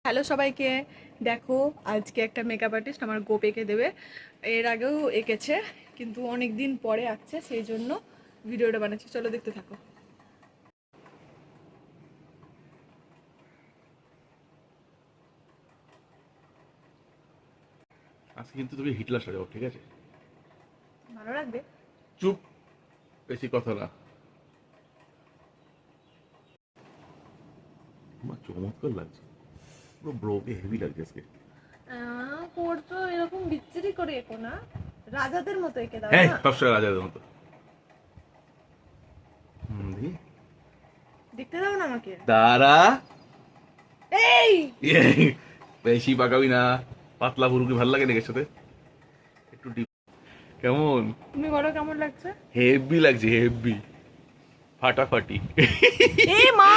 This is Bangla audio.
হ্যালো সবাইকে, দেখো আজকে একটা মেকআপ আর্টিস্ট আমার গোপ এঁকে দেবে। এর আগেও এঁকেছে, কিন্তু অনেক দিন পরে আসছে, সেই জন্য ভিডিওটা বানাচ্ছি। চলো দেখতে থাকো। আজকে কিন্তু তোকে হিটলার সাজাবো, ঠিক আছে? ভালো লাগবে? চুপ, বেশি কথা না। আমার চমৎকার লাগছে, পুরো ব্রোকে হেভি লাগছে আজকে। করছো এরকম বিচ্ছিরি করে এঁকো না, রাজাদের মতো এঁকে দাও হ্যাঁ, না। সবসময় রাজাদের মতো। দেখি। দেখতে দাও না আমাকে। দাঁড়া, এই বেশি পাকাবি না। পাতলা পুরুকে ভালো লাগে নাকি এর সাথে? একটু ডিপ। কেমন? তুমি বলো কেমন লাগছে? হেভি লাগছে, হেভি ফাটাফাটি। এ মা